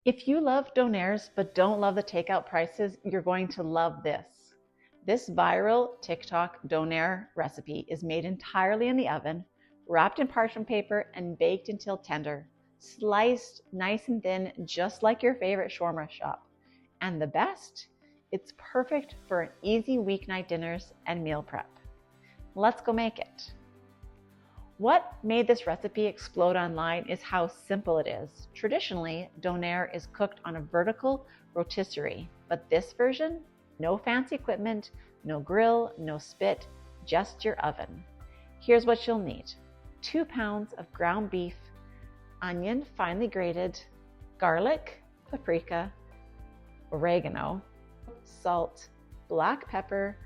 If you love Donairs but don't love the takeout prices, you're going to love this. This viral TikTok Donair recipe is made entirely in the oven, wrapped in parchment paper and baked until tender, sliced nice and thin just like your favorite shawarma shop. And the best? It's perfect for easy weeknight dinners and meal prep. Let's go make it. What made this recipe explode online is how simple it is. Traditionally, Donair is cooked on a vertical rotisserie, but this version, no fancy equipment, no grill, no spit, just your oven. Here's what you'll need. 2 pounds of ground beef, onion finely grated, garlic, paprika, oregano, salt, black pepper,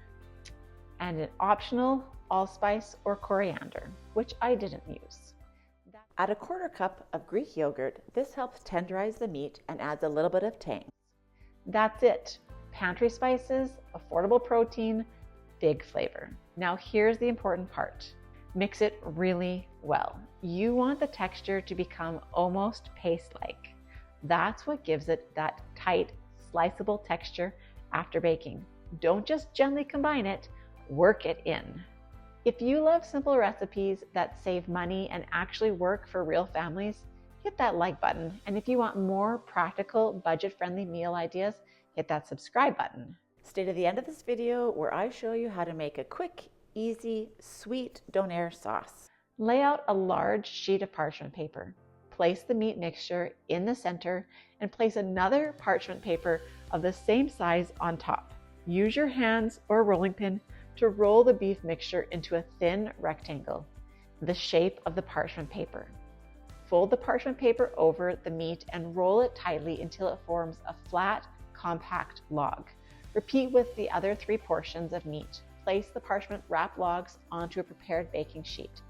and an optional allspice or coriander, which I didn't use. Add a 1/4 cup of Greek yogurt. This helps tenderize the meat and adds a little bit of tang. That's it. Pantry spices, affordable protein, big flavor. Now here's the important part. Mix it really well. You want the texture to become almost paste-like. That's what gives it that tight, sliceable texture after baking. Don't just gently combine it, work it in. If you love simple recipes that save money and actually work for real families, hit that like button. And if you want more practical, budget-friendly meal ideas, hit that subscribe button. Stay to the end of this video where I show you how to make a quick, easy, sweet Donair sauce. Lay out a large sheet of parchment paper. Place the meat mixture in the center and place another parchment paper of the same size on top. Use your hands or rolling pin to roll the beef mixture into a thin rectangle, the shape of the parchment paper. Fold the parchment paper over the meat and roll it tightly until it forms a flat, compact log. Repeat with the other 3 portions of meat. Place the parchment wrap logs onto a prepared baking sheet.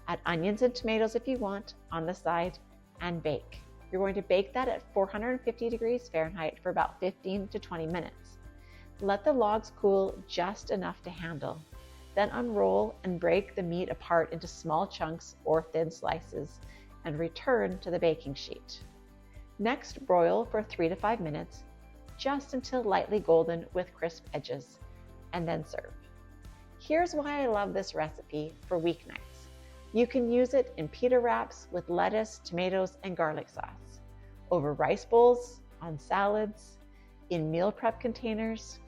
Add onions and tomatoes if you want on the side and bake. You're going to bake that at 450 degrees Fahrenheit for about 15 to 20 minutes. Let the logs cool just enough to handle. Then unroll and break the meat apart into small chunks or thin slices and return to the baking sheet. Next, broil for 3 to 5 minutes, just until lightly golden with crisp edges, and then serve. Here's why I love this recipe for weeknights. You can use it in pita wraps with lettuce, tomatoes, and garlic sauce, over rice bowls, on salads, in meal prep containers,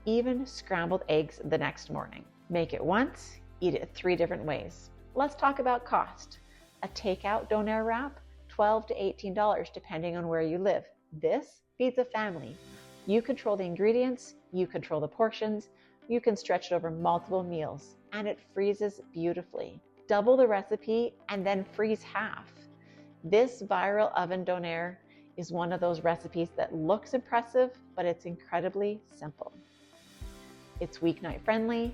even scrambled eggs the next morning. Make it once, eat it 3 different ways. Let's talk about cost. A takeout Donair wrap, $12 to $18 depending on where you live. This feeds a family. You control the ingredients, you control the portions, you can stretch it over multiple meals, and it freezes beautifully. Double the recipe and then freeze half. This viral oven Donair is one of those recipes that looks impressive, but it's incredibly simple. It's weeknight friendly,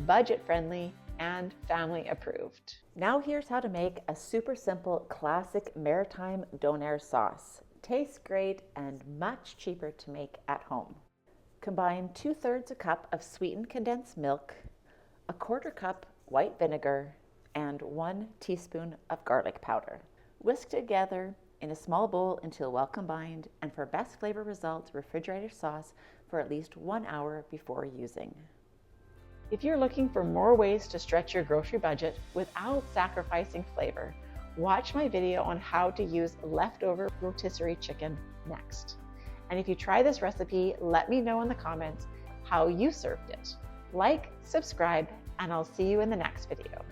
budget friendly, and family approved. Now here's how to make a super simple classic maritime Donair sauce. Tastes great and much cheaper to make at home. Combine 2/3 a cup of sweetened condensed milk, a 1/4 cup white vinegar, and 1 teaspoon of garlic powder. Whisk together in a small bowl until well combined, and for best flavor results, refrigerate your sauce for at least 1 hour before using. If you're looking for more ways to stretch your grocery budget without sacrificing flavor, watch my video on how to use leftover rotisserie chicken next. And if you try this recipe, let me know in the comments how you served it. Like, subscribe, and I'll see you in the next video.